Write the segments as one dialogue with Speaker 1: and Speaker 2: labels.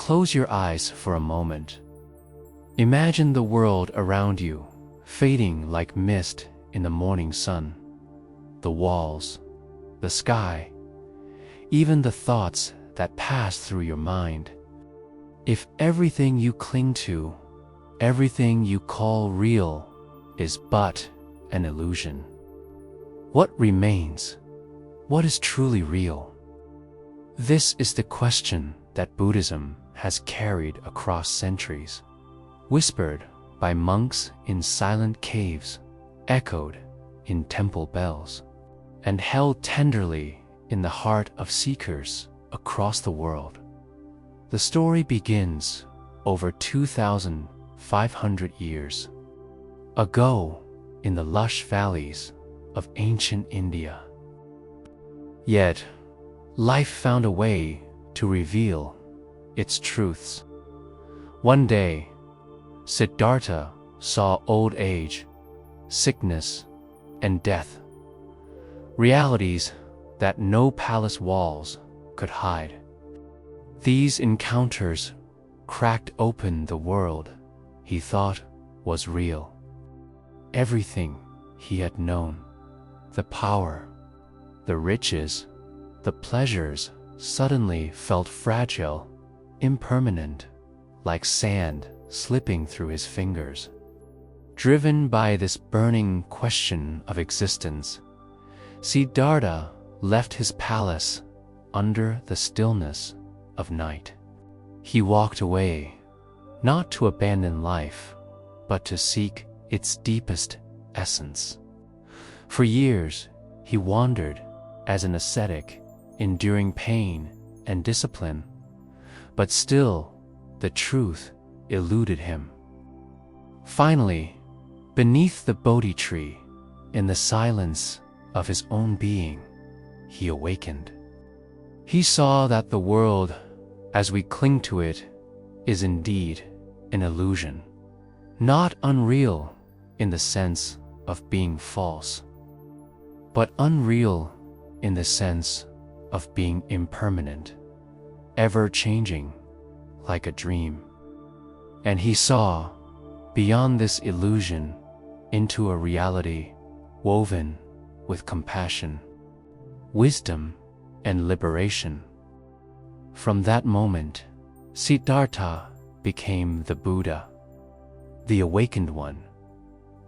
Speaker 1: close your eyes for a moment. Imagine the world around you, fading like mist in the morning sun. The walls, the sky, even the thoughts that pass through your mind. If everything you cling to, everything you call real, is but an illusion, what remains? What is truly real? This is the question that Buddhism has carried across centuries, whispered by monks in silent caves, echoed in temple bells, and held tenderly in the heart of seekers across the world. The story begins over 2,500 years ago in the lush valleys of ancient India. Yet, life found a way to reveal its truths. One day, Siddhartha saw old age, sickness, and death, realities that no palace walls could hide. These encounters cracked open the world he thought was real. Everything he had known, the power, the riches, the pleasures, suddenly felt fragile, impermanent, like sand slipping through his fingers. Driven by this burning question of existence, Siddhartha left his palace under the stillness of night. He walked away, not to abandon life, but to seek its deepest essence. For years, he wandered as an ascetic, enduring pain and discipline, but still the truth eluded him. Finally, beneath the Bodhi tree, in the silence of his own being, he awakened. He saw that the world, as we cling to it, is indeed an illusion, not unreal in the sense of being false, but unreal in the sense of being impermanent, ever changing like a dream. And he saw, beyond this illusion, into a reality woven with compassion, wisdom, and liberation. From that moment, Siddhartha became the Buddha, the awakened one.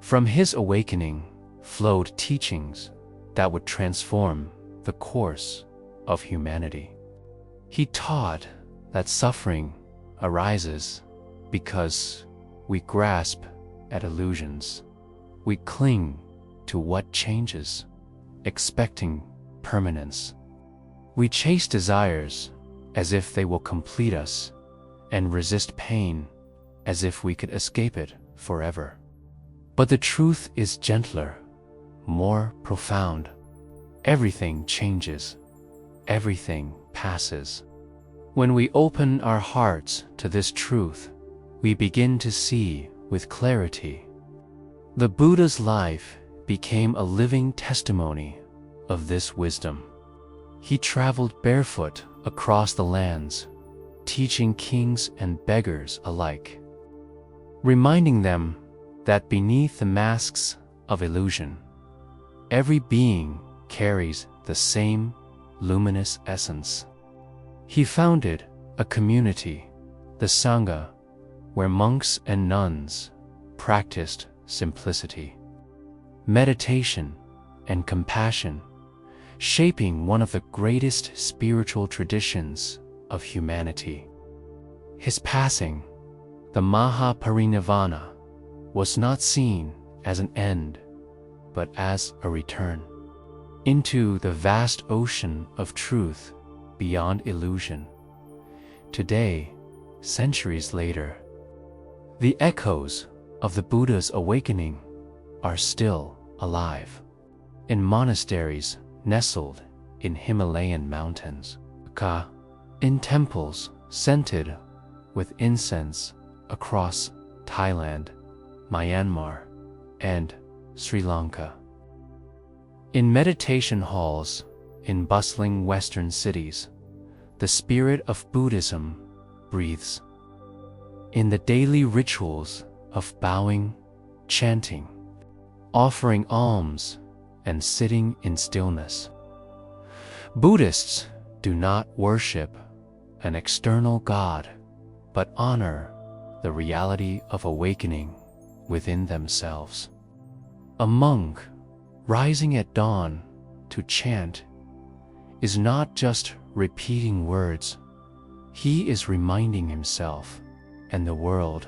Speaker 1: From his awakening flowed teachings that would transform the course of humanity. He taught that suffering arises because we grasp at illusions. We cling to what changes, expecting permanence. We chase desires as if they will complete us, and resist pain as if we could escape it forever. But the truth is gentler, more profound. Everything changes. Everything passes. When we open our hearts to this truth, we begin to see with clarity. The Buddha's life became a living testimony of this wisdom. He traveled barefoot across the lands, teaching kings and beggars alike, reminding them that beneath the masks of illusion, every being carries the same luminous essence. He founded a community, the Sangha, where monks and nuns practiced simplicity, meditation, and compassion, shaping one of the greatest spiritual traditions of humanity. His passing, the Mahaparinirvana, was not seen as an end, but as a return into the vast ocean of truth beyond illusion. Today, centuries later, the echoes of the Buddha's awakening are still alive in monasteries nestled in Himalayan mountains, in temples scented with incense across Thailand, Myanmar, and Sri Lanka, in meditation halls in bustling Western cities. The spirit of Buddhism breathes. In the daily rituals of bowing, chanting, offering alms, and sitting in stillness. Buddhists do not worship an external God, but honor the reality of awakening within themselves. A monk rising at dawn to chant is not just repeating words, he is reminding himself and the world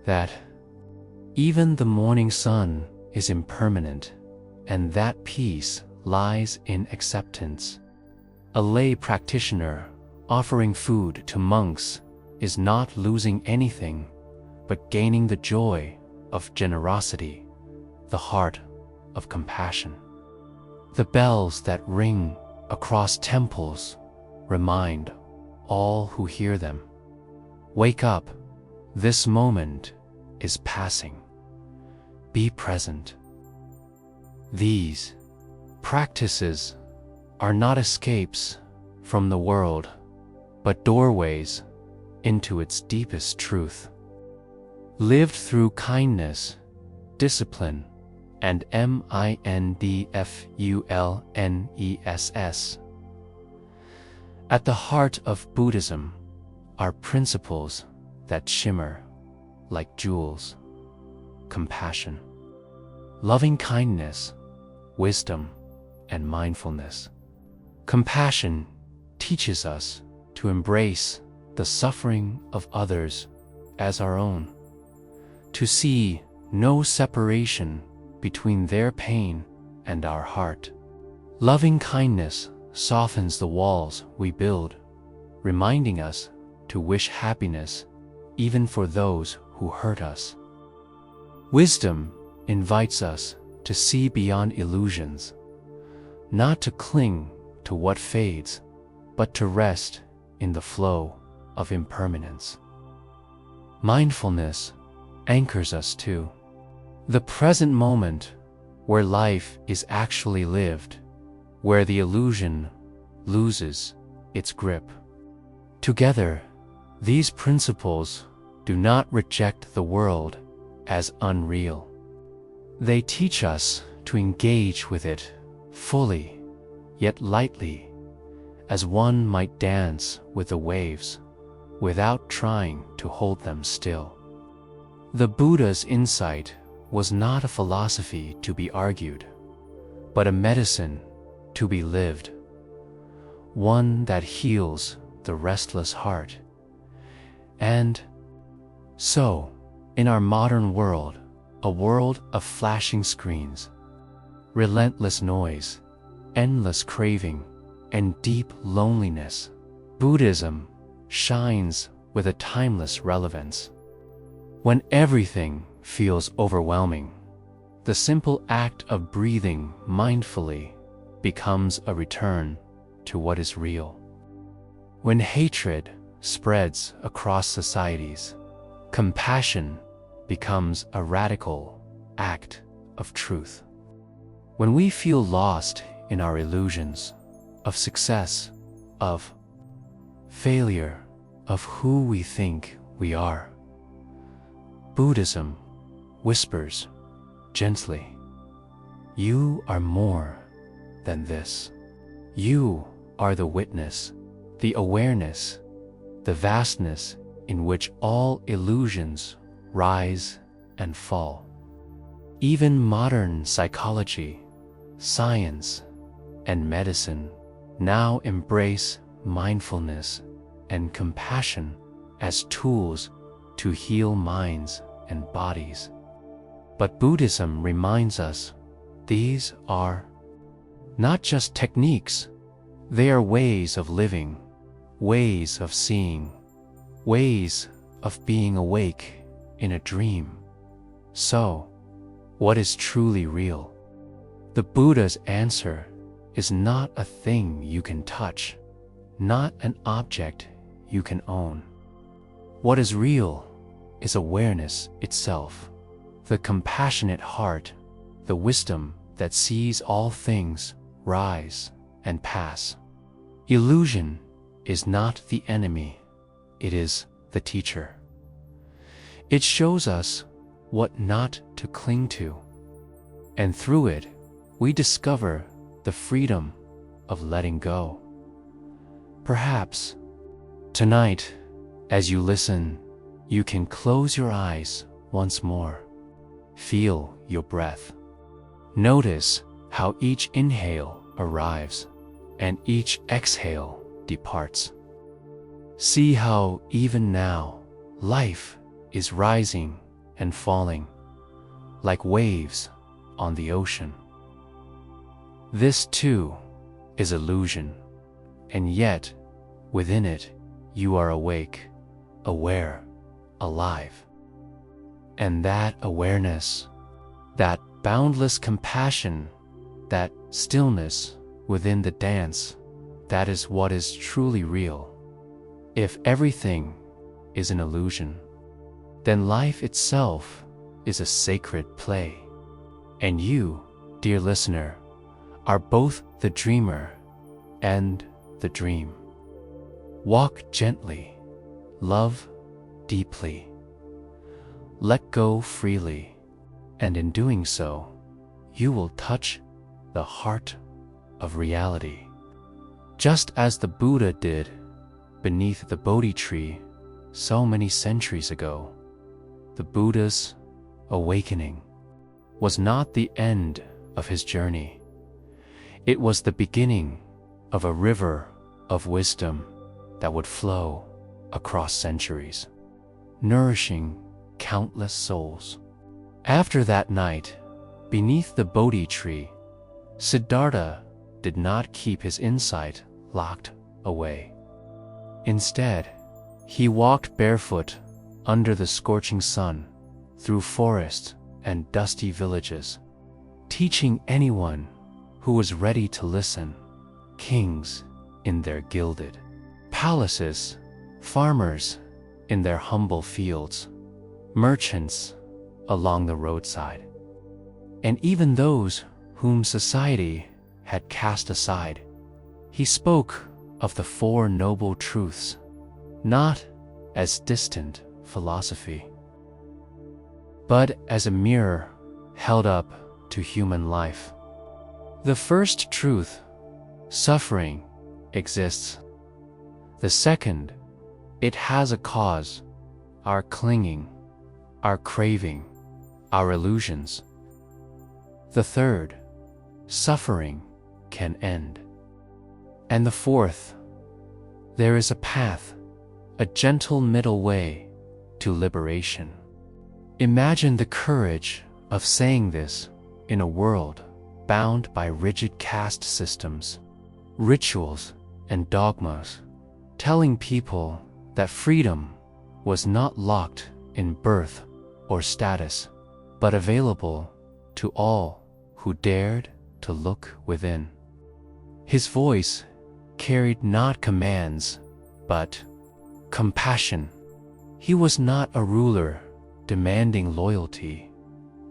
Speaker 1: that even the morning sun is impermanent and that peace lies in acceptance. A lay practitioner offering food to monks is not losing anything, but gaining the joy of generosity, the heart of compassion. The bells that ring across temples remind all who hear them, wake up, this moment is passing. Be present. These practices are not escapes from the world, but doorways into its deepest truth. Lived through kindness, discipline, and mindfulness. At the heart of Buddhism are principles that shimmer like jewels: compassion, loving kindness, wisdom, and mindfulness. Compassion teaches us to embrace the suffering of others as our own, to see no separation between their pain and our heart. Loving kindness softens the walls we build, reminding us to wish happiness even for those who hurt us. Wisdom invites us to see beyond illusions, not to cling to what fades, but to rest in the flow of impermanence. Mindfulness anchors us to the present moment, where life is actually lived, where the illusion loses its grip. Together, these principles do not reject the world as unreal. They teach us to engage with it fully, yet lightly, as one might dance with the waves, without trying to hold them still. The Buddha's insight was not a philosophy to be argued, but a medicine to be lived, one that heals the restless heart. And so, in our modern world, a world of flashing screens, relentless noise, endless craving, and deep loneliness, Buddhism shines with a timeless relevance. When everything feels overwhelming, the simple act of breathing mindfully becomes a return to what is real. When hatred spreads across societies, compassion becomes a radical act of truth. When we feel lost in our illusions of success, of failure, of who we think we are, Buddhism whispers gently, "You are more than this. You are the witness, the awareness, the vastness in which all illusions rise and fall." Even modern psychology, science, and medicine now embrace mindfulness and compassion as tools to heal minds and bodies. But Buddhism reminds us these are not just techniques, they are ways of living, ways of seeing, ways of being awake in a dream. So, what is truly real? The Buddha's answer is not a thing you can touch, not an object you can own. What is real is awareness itself, the compassionate heart, the wisdom that sees all things rise and pass. Illusion is not the enemy, it is the teacher. It shows us what not to cling to, and through it, we discover the freedom of letting go. Perhaps tonight, as you listen, you can close your eyes once more. Feel your breath. Notice how each inhale arrives and each exhale departs. See how even now, life is rising and falling like waves on the ocean. This too is illusion, and yet within it you are awake, aware, alive. And that awareness, that boundless compassion, that stillness within the dance, that is what is truly real. If everything is an illusion, then life itself is a sacred play. And you, dear listener, are both the dreamer and the dream. Walk gently, love deeply, let go freely, and in doing so, you will touch the heart of reality. Just as the Buddha did beneath the Bodhi tree so many centuries ago, the Buddha's awakening was not the end of his journey. It was the beginning of a river of wisdom that would flow across centuries, nourishing countless souls. After that night, beneath the Bodhi tree, Siddhartha did not keep his insight locked away. Instead, he walked barefoot under the scorching sun, through forests and dusty villages, teaching anyone who was ready to listen, kings in their gilded palaces, farmers in their humble fields, merchants along the roadside, and even those whom society had cast aside. He spoke of the Four Noble Truths, not as distant philosophy, but as a mirror held up to human life. The first truth, suffering, exists. The second, it has a cause, our clinging, our craving, our illusions. The third, suffering can end. And the fourth, there is a path, a gentle middle way to liberation. Imagine the courage of saying this in a world bound by rigid caste systems, rituals, and dogmas, telling people that freedom was not locked in birth or status, but available to all who dared to look within. His voice carried not commands, but compassion. He was not a ruler demanding loyalty,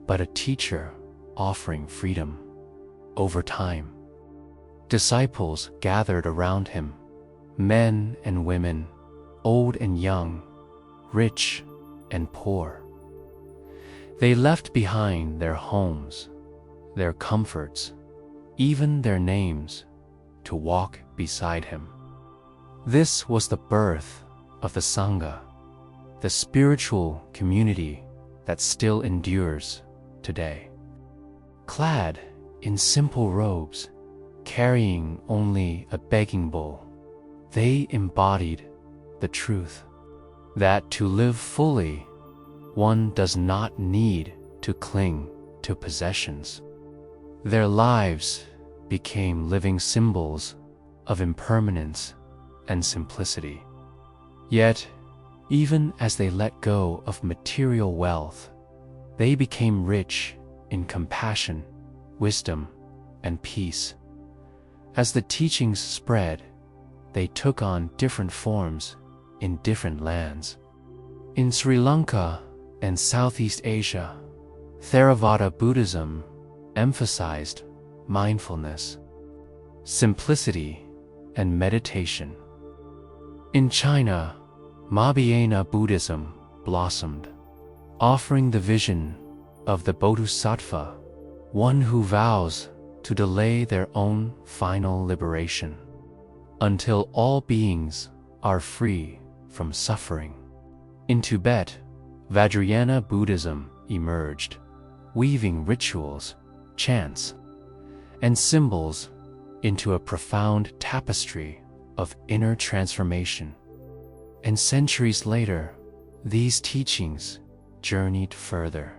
Speaker 1: but a teacher offering freedom. Over time, disciples gathered around him, men and women, old and young, rich and poor. They left behind their homes, their comforts, even their names, to walk beside him. This was the birth of the Sangha, the spiritual community that still endures today. Clad in simple robes, carrying only a begging bowl, they embodied the truth that to live fully, one does not need to cling to possessions. Their lives became living symbols of impermanence and simplicity. Yet, even as they let go of material wealth, they became rich in compassion, wisdom, and peace. As the teachings spread, they took on different forms in different lands. In Sri Lanka and Southeast Asia, Theravada Buddhism emphasized mindfulness, simplicity, and meditation. In China, Mahayana Buddhism blossomed, offering the vision of the Bodhisattva, one who vows to delay their own final liberation until all beings are free from suffering. In Tibet, Vajrayana Buddhism emerged, weaving rituals, chants, and symbols into a profound tapestry of inner transformation. And centuries later, these teachings journeyed further,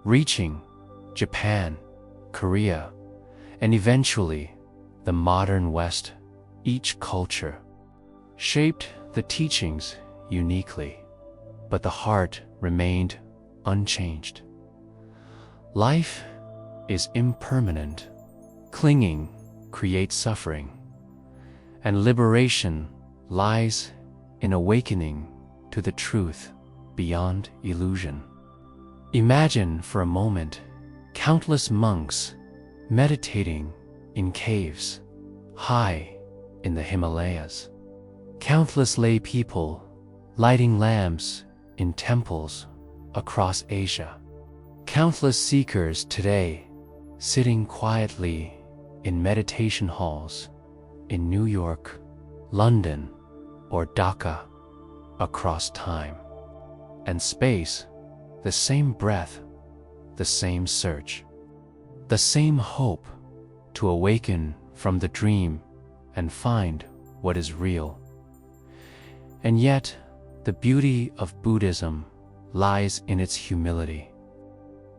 Speaker 1: reaching Japan, Korea, and eventually the modern West. Each culture shaped the teachings uniquely, but the heart remained unchanged. Life is impermanent. Clinging creates suffering, and liberation lies in awakening to the truth beyond illusion. Imagine for a moment countless monks meditating in caves high in the Himalayas, countless lay people lighting lamps in temples across Asia, countless seekers today sitting quietly in meditation halls in New York, London, or Dhaka across time and space. The same breath, the same search, the same hope to awaken from the dream and find what is real. And yet, the beauty of Buddhism lies in its humility.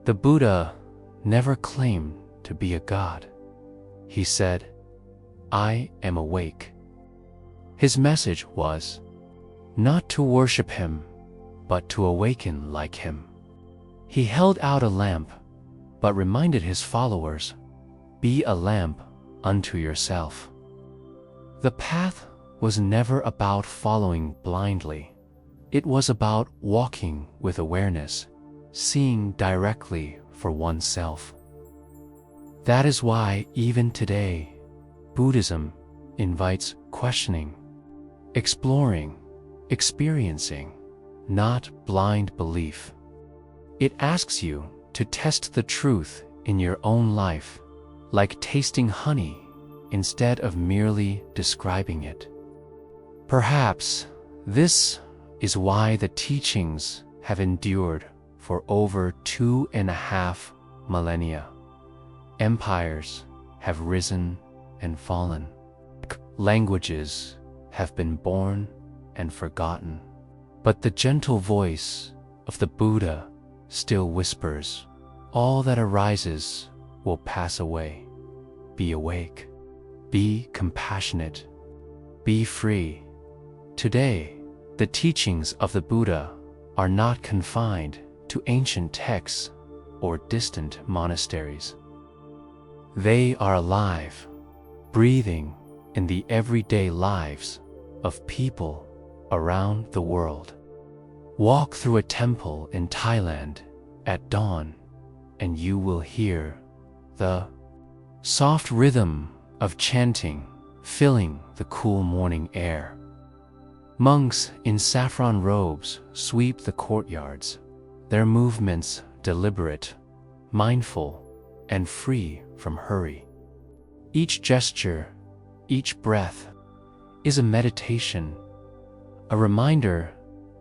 Speaker 1: The Buddha never claimed to be a god. He said, "I am awake." His message was not to worship him, but to awaken like him. He held out a lamp, but reminded his followers, "Be a lamp unto yourself." The path was never about following blindly. It was about walking with awareness, seeing directly for oneself. That is why even today, Buddhism invites questioning, exploring, experiencing, not blind belief. It asks you to test the truth in your own life, like tasting honey instead of merely describing it. Perhaps this is why the teachings have endured for over 2.5 millennia. Empires have risen and fallen. Languages have been born and forgotten. But the gentle voice of the Buddha still whispers, "All that arises will pass away. Be awake. Be compassionate. Be free." Today, the teachings of the Buddha are not confined to ancient texts or distant monasteries. They are alive, breathing in the everyday lives of people around the world. Walk through a temple in Thailand at dawn, and you will hear the soft rhythm of chanting filling the cool morning air. Monks in saffron robes sweep the courtyards, their movements deliberate, mindful, and free from hurry. Each gesture, each breath is a meditation, a reminder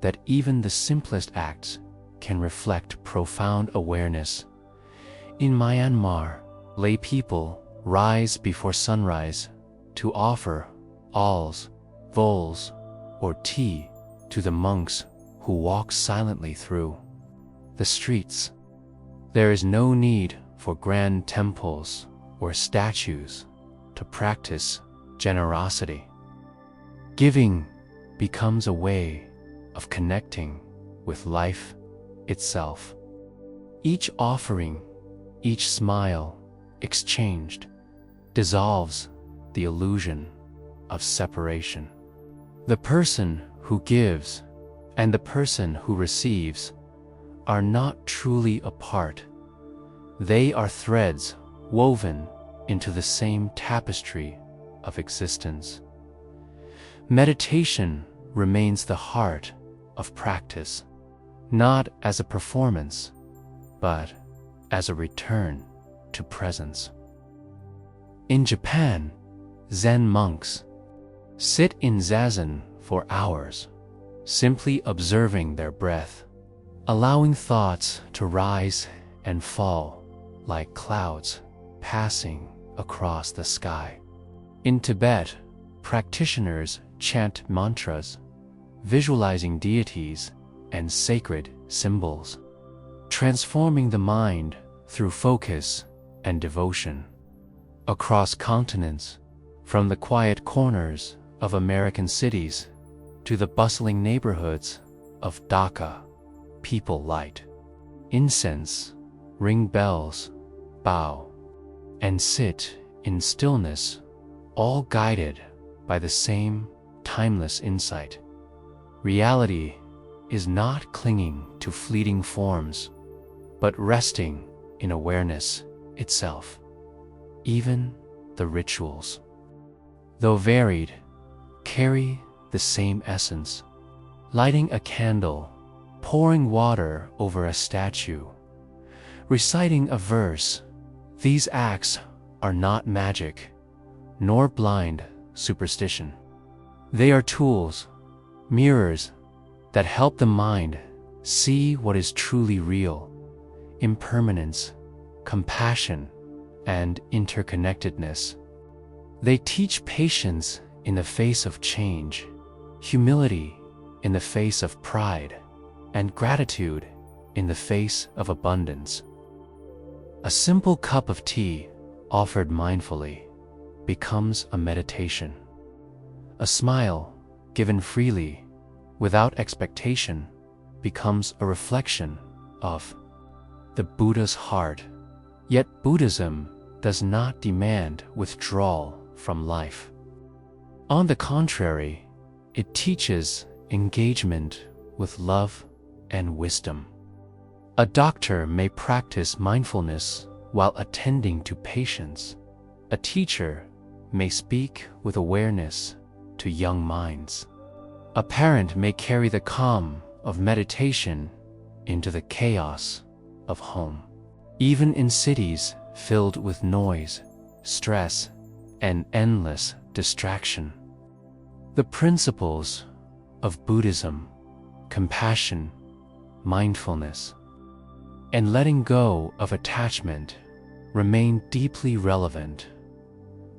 Speaker 1: that even the simplest acts can reflect profound awareness. In Myanmar, lay people rise before sunrise to offer alms, bowls, or tea to the monks who walk silently through the streets. There is no need for grand temples or statues to practice generosity. Giving becomes a way of connecting with life itself. Each offering, each smile exchanged dissolves the illusion of separation. The person who gives and the person who receives are not truly apart. They are threads woven into the same tapestry of existence. Meditation remains the heart of practice, not as a performance, but as a return to presence. In Japan, Zen monks sit in zazen for hours, simply observing their breath, allowing thoughts to rise and fall like clouds passing across the sky. In Tibet, practitioners chant mantras, visualizing deities and sacred symbols, transforming the mind through focus and devotion. Across continents, from the quiet corners of American cities to the bustling neighborhoods of Dhaka, people light incense, ring bells, bow, and sit in stillness, all guided by the same timeless insight. Reality is not clinging to fleeting forms, but resting in awareness itself. Even the rituals, though varied, carry the same essence. Lighting a candle, pouring water over a statue, reciting a verse, these acts are not magic, nor blind superstition. They are tools, mirrors that help the mind see what is truly real: impermanence, compassion, and interconnectedness. They teach patience in the face of change, humility in the face of pride, and gratitude in the face of abundance. A simple cup of tea offered mindfully becomes a meditation. A smile given freely, without expectation, becomes a reflection of the Buddha's heart. Yet Buddhism does not demand withdrawal from life. On the contrary, it teaches engagement with love and wisdom. A doctor may practice mindfulness while attending to patients. A teacher may speak with awareness to young minds. A parent may carry the calm of meditation into the chaos of home. Even in cities filled with noise, stress, and endless distraction, the principles of Buddhism, compassion, mindfulness, and letting go of attachment remain deeply relevant.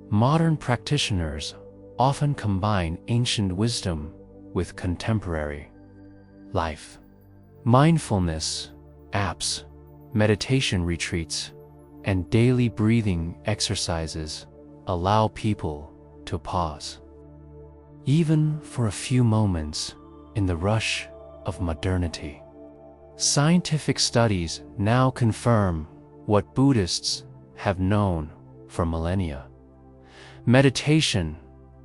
Speaker 1: Modern practitioners often combine ancient wisdom with contemporary life. Mindfulness apps, meditation retreats, and daily breathing exercises allow people to pause, even for a few moments in the rush of modernity. Scientific studies now confirm what Buddhists have known for millennia. Meditation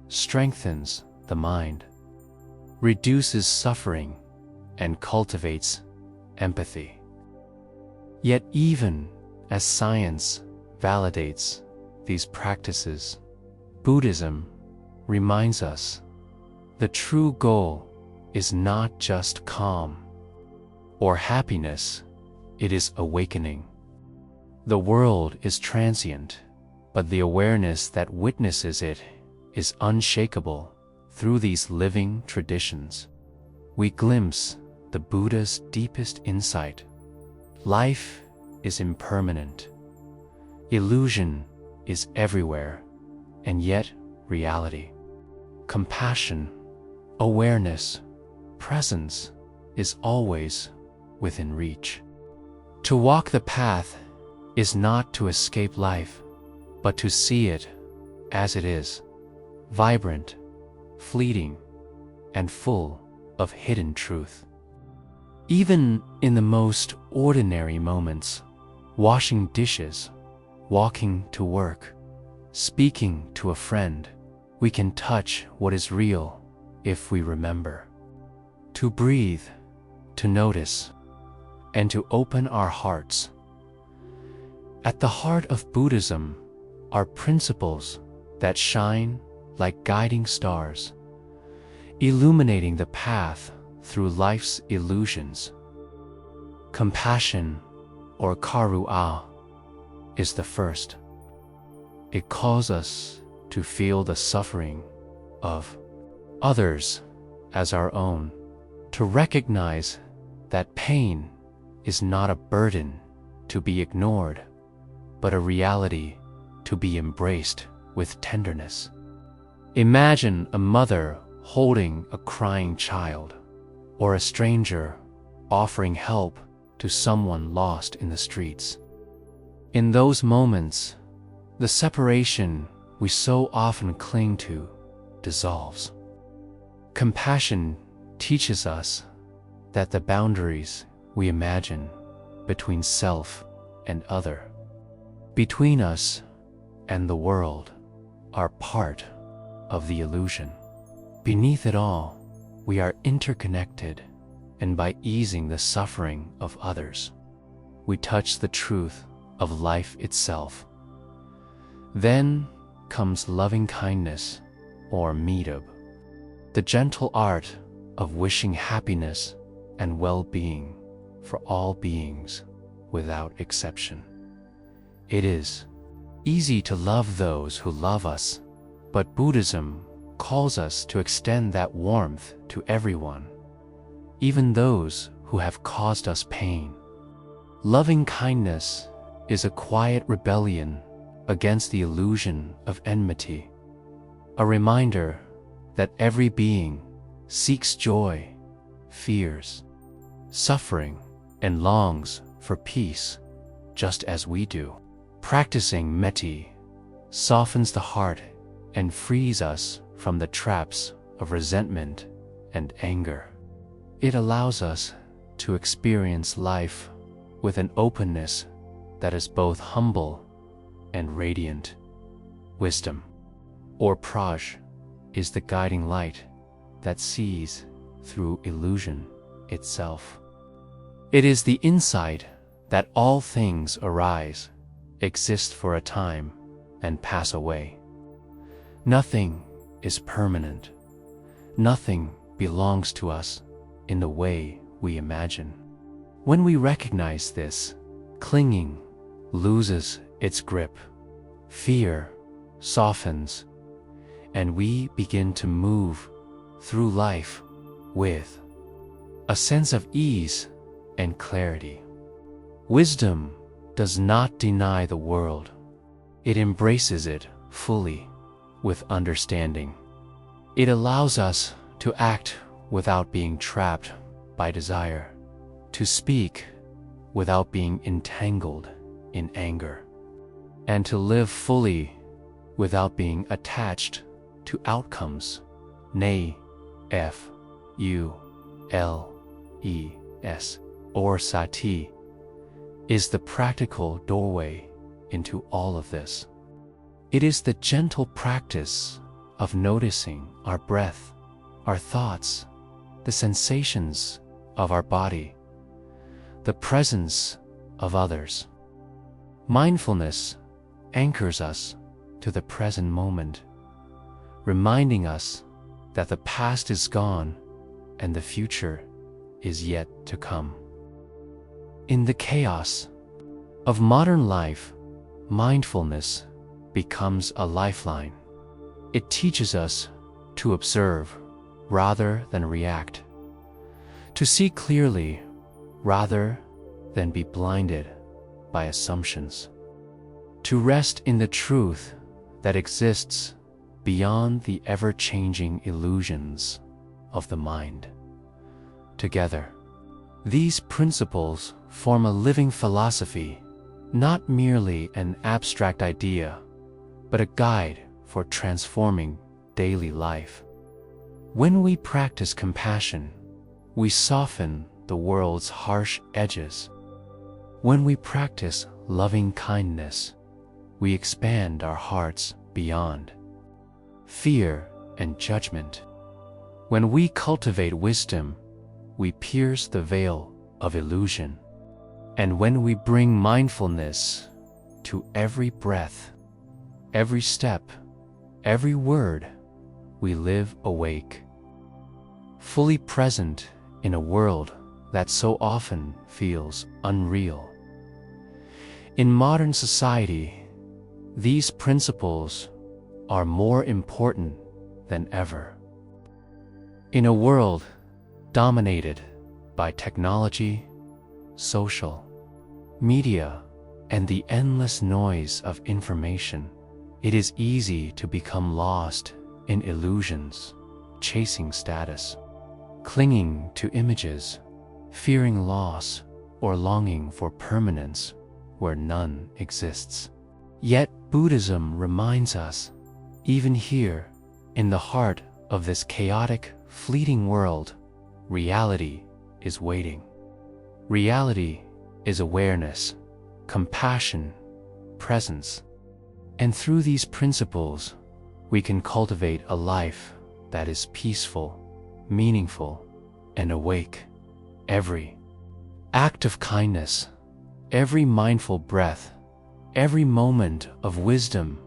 Speaker 1: strengthens the mind, reduces suffering, and cultivates empathy. Yet even as science validates these practices, Buddhism reminds us the true goal is not just calm or happiness, it is awakening. The world is transient, but the awareness that witnesses it is unshakable. Through these living traditions, we glimpse the Buddha's deepest insight. Life is impermanent. Illusion is everywhere, and yet reality, compassion, awareness, presence is always within reach. To walk the path is not to escape life, but to see it as it is, vibrant, fleeting, and full of hidden truth. Even in the most ordinary moments, washing dishes, walking to work, speaking to a friend, we can touch what is real if we remember to breathe, to notice, and to open our hearts. At the heart of Buddhism are principles that shine like guiding stars, illuminating the path through life's illusions. Compassion, or karu'a, is the first. It calls us to feel the suffering of others as our own, to recognize that pain is not a burden to be ignored, but a reality to be embraced with tenderness. Imagine a mother holding a crying child, or a stranger offering help to someone lost in the streets. In those moments, the separation we so often cling to dissolves. Compassion teaches us that the boundaries we imagine between self and other, between us and the world, are part of the illusion. Beneath it all, we are interconnected, and by easing the suffering of others, we touch the truth of life itself. Then comes loving kindness, or midab, the gentle art of wishing happiness and well-being for all beings without exception. It is easy to love those who love us, but Buddhism calls us to extend that warmth to everyone, even those who have caused us pain. Loving kindness is a quiet rebellion against the illusion of enmity, a reminder that every being seeks joy, fears suffering, and longs for peace, just as we do. Practicing metta softens the heart and frees us from the traps of resentment and anger. It allows us to experience life with an openness that is both humble and radiant. Wisdom, or praj, is the guiding light that sees through illusion itself. It is the insight that all things arise, exist for a time, and pass away. Nothing is permanent. Nothing belongs to us in the way we imagine. When we recognize this, clinging loses its grip, fear softens, and we begin to move through life with a sense of ease and clarity. Wisdom does not deny the world. It embraces it fully with understanding. It allows us to act without being trapped by desire, to speak without being entangled in anger, and to live fully without being attached to outcomes. Nay, F-U-L-E-S, or sati, is the practical doorway into all of this. It is the gentle practice of noticing our breath, our thoughts, the sensations of our body, the presence of others. Mindfulness anchors us to the present moment, reminding us that the past is gone and the future is yet to come. In the chaos of modern life, mindfulness becomes a lifeline. It teaches us to observe rather than react, to see clearly rather than be blinded by assumptions, to rest in the truth that exists beyond the ever-changing illusions of the mind. Together, these principles form a living philosophy, not merely an abstract idea, but a guide for transforming daily life. When we practice compassion, we soften the world's harsh edges. When we practice loving kindness, we expand our hearts beyond fear and judgment. When we cultivate wisdom, we pierce the veil of illusion. And when we bring mindfulness to every breath, every step, every word, we live awake. fully present in a world that so often feels unreal. In modern society, these principles are more important than ever. In a world dominated by technology, social media, and the endless noise of information, it is easy to become lost in illusions, chasing status, clinging to images, fearing loss, or longing for permanence where none exists. Yet Buddhism reminds us, even here, in the heart of this chaotic, fleeting world, reality is waiting. Reality is awareness, compassion, presence. And through these principles, we can cultivate a life that is peaceful, meaningful, and awake. Every act of kindness, every mindful breath, every moment of wisdom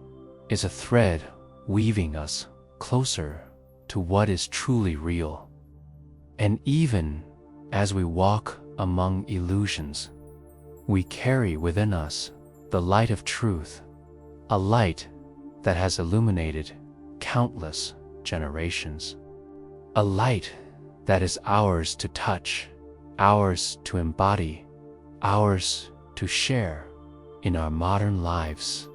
Speaker 1: is a thread weaving us closer to what is truly real. And even as we walk among illusions, we carry within us the light of truth, a light that has illuminated countless generations. A light that is ours to touch, ours to embody, ours to share in our modern lives.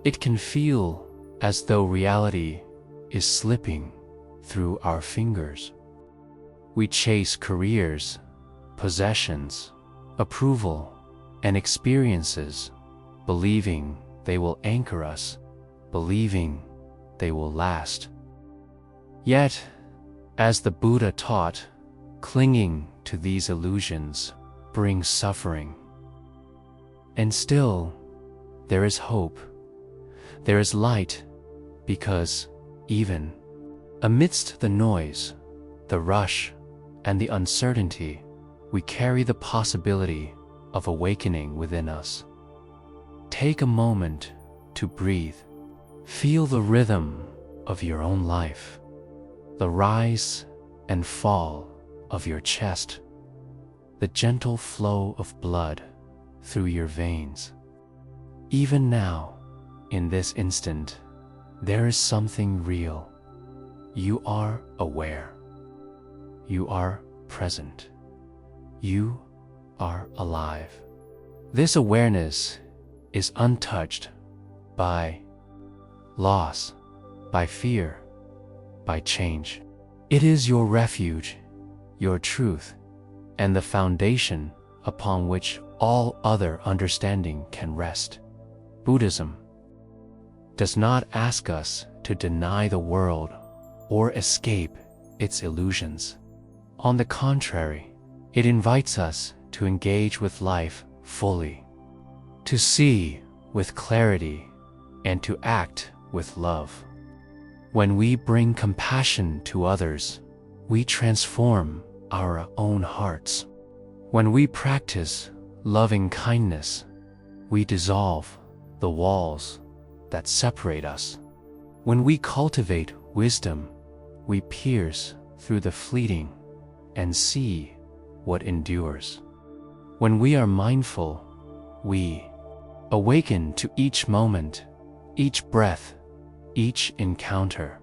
Speaker 1: It can feel as though reality is slipping through our fingers. We chase careers, possessions, approval, and experiences, believing they will anchor us, believing they will last. Yet, as the Buddha taught, clinging to these illusions brings suffering. And still, there is hope. There is light, because even amidst the noise, the rush, and the uncertainty, we carry the possibility of awakening within us. Take a moment to breathe. Feel the rhythm of your own life, the rise and fall of your chest, the gentle flow of blood through your veins. Even now, in this instant, there is something real. You are aware. You are present. You are alive. This awareness is untouched by loss, by fear, by change. It is your refuge, your truth, and the foundation upon which all other understanding can rest. Buddhism does not ask us to deny the world or escape its illusions. On the contrary, it invites us to engage with life fully, to see with clarity, and to act with love. When we bring compassion to others, we transform our own hearts. When we practice loving kindness, we dissolve the walls that separate us. When we cultivate wisdom, we pierce through the fleeting and see what endures. When we are mindful, we awaken to each moment, each breath, each encounter,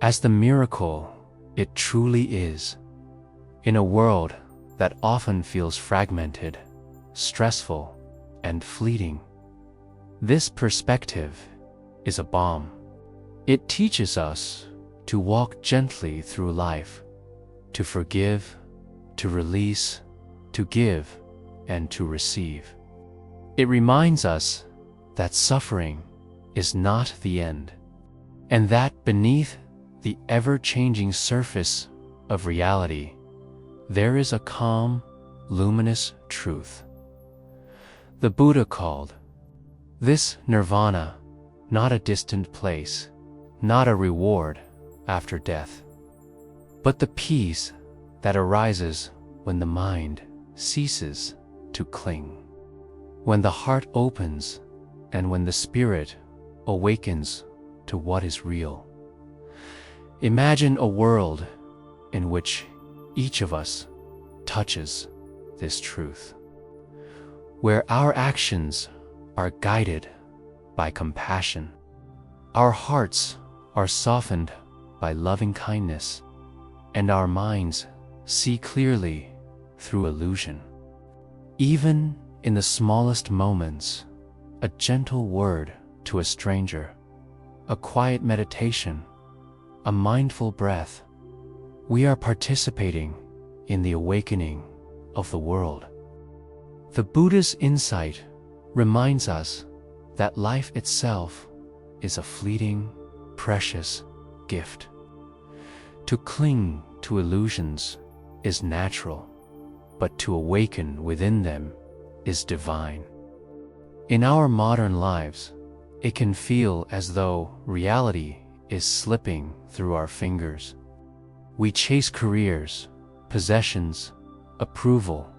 Speaker 1: as the miracle it truly is. In a world that often feels fragmented, stressful, and fleeting, this perspective is a balm. It teaches us to walk gently through life, to forgive, to release, to give, and to receive. It reminds us that suffering is not the end, and that beneath the ever-changing surface of reality, there is a calm, luminous truth. The Buddha called this nirvana, not a distant place, not a reward after death, but the peace that arises when the mind ceases to cling, when the heart opens, and when the spirit awakens to what is real. Imagine a world in which each of us touches this truth, where our actions are guided by compassion, our hearts are softened by loving kindness, and our minds see clearly through illusion. Even in the smallest moments, a gentle word to a stranger, a quiet meditation, a mindful breath, we are participating in the awakening of the world. The Buddha's insight reminds us that life itself is a fleeting, precious gift. To cling to illusions is natural, but to awaken within them is divine. In our modern lives, it can feel as though reality is slipping through our fingers. We chase careers, possessions, approval,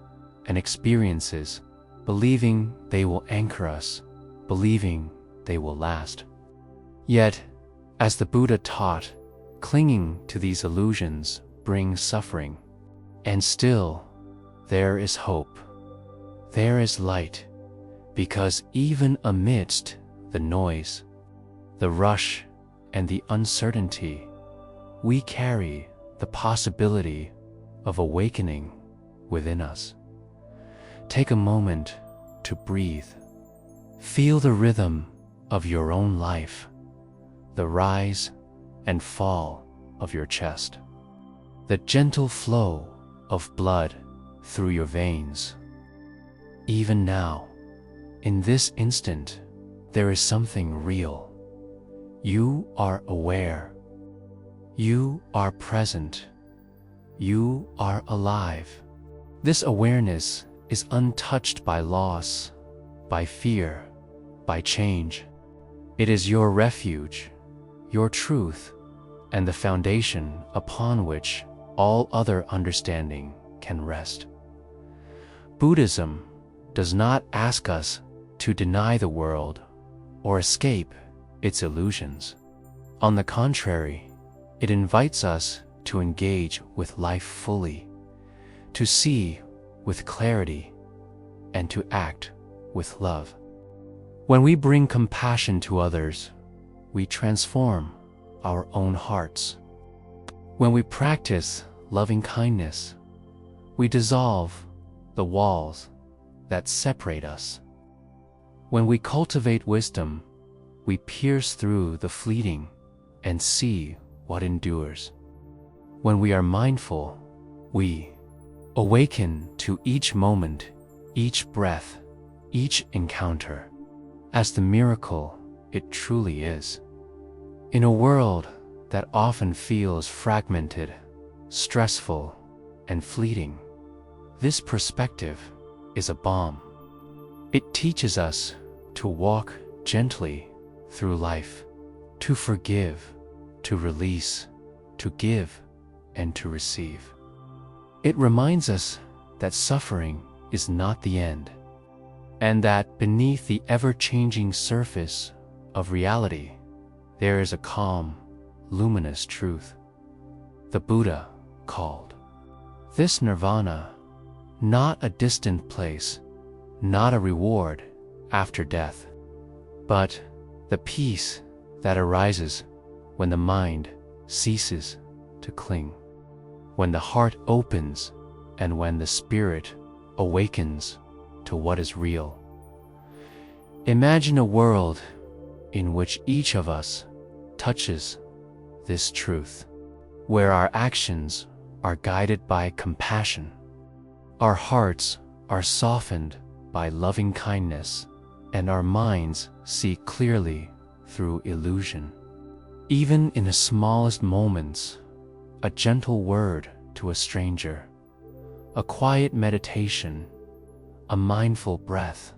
Speaker 1: and experiences, believing they will anchor us, believing they will last. Yet, as the Buddha taught, clinging to these illusions brings suffering. And still, there is hope. There is light, because even amidst the noise, the rush, and the uncertainty, we carry the possibility of awakening within us. Take a moment to breathe. Feel the rhythm of your own life, the rise and fall of your chest, the gentle flow of blood through your veins. Even now, in this instant, there is something real. You are aware. You are present. You are alive. This awareness is untouched by loss, by fear, by change. It is your refuge, your truth, and the foundation upon which all other understanding can rest. Buddhism does not ask us to deny the world or escape its illusions. On the contrary, it invites us to engage with life fully, to see with clarity, and to act with love. When we bring compassion to others, we transform our own hearts. When we practice loving kindness, we dissolve the walls that separate us. When we cultivate wisdom, we pierce through the fleeting and see what endures. When we are mindful, we awaken to each moment, each breath, each encounter, as the miracle it truly is. In a world that often feels fragmented, stressful, and fleeting, this perspective is a balm. It teaches us to walk gently through life, to forgive, to release, to give, and to receive. It reminds us that suffering is not the end, and that beneath the ever-changing surface of reality, there is a calm, luminous truth. The Buddha called this nirvana, not a distant place, not a reward after death, but the peace that arises when the mind ceases to cling, when the heart opens, and when the spirit awakens to what is real. Imagine a world in which each of us touches this truth, where our actions are guided by compassion, our hearts are softened by loving kindness, and our minds see clearly through illusion. Even in the smallest moments, a gentle word to a stranger, a quiet meditation, a mindful breath,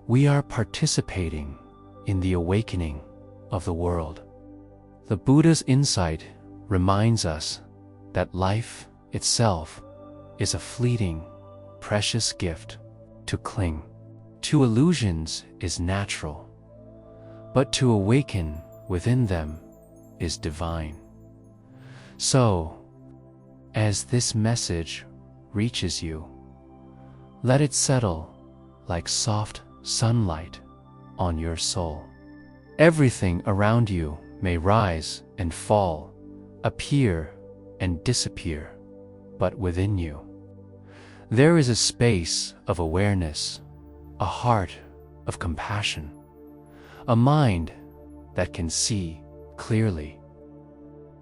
Speaker 1: we are participating in the awakening of the world. The Buddha's insight reminds us that life itself is a fleeting, precious gift. To cling to illusions is natural, but to awaken within them is divine. So, As this message reaches you, let it settle like soft sunlight on your soul. Everything around you may rise and fall, appear and disappear, but within you, there is a space of awareness, a heart of compassion, a mind that can see clearly.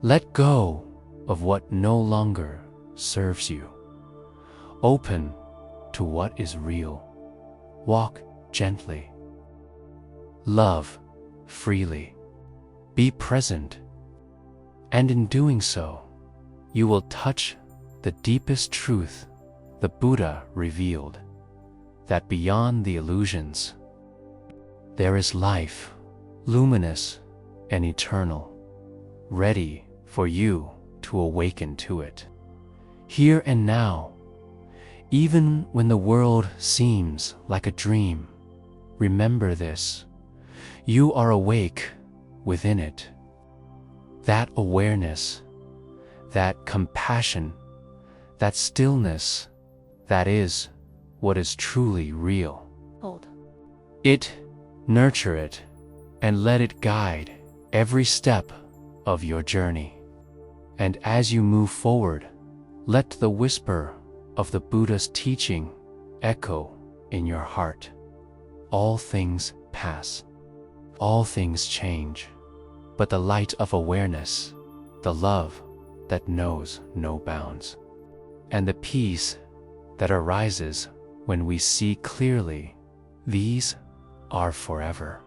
Speaker 1: Let go of what no longer serves you. Open to what is real. Walk gently. Love freely. Be present. And in doing so, you will touch the deepest truth the Buddha revealed, that beyond the illusions, there is life, luminous and eternal, ready for you to awaken to it. Here and now, even when the world seems like a dream, remember this: you are awake within it. That awareness, that compassion, that stillness, that is what is truly real.
Speaker 2: Hold.
Speaker 1: Nurture it, and let it guide every step of your journey. And as you move forward, let the whisper of the Buddha's teaching echo in your heart. All things pass. All things change. But the light of awareness, the love that knows no bounds, and the peace that arises when we see clearly, these are forever.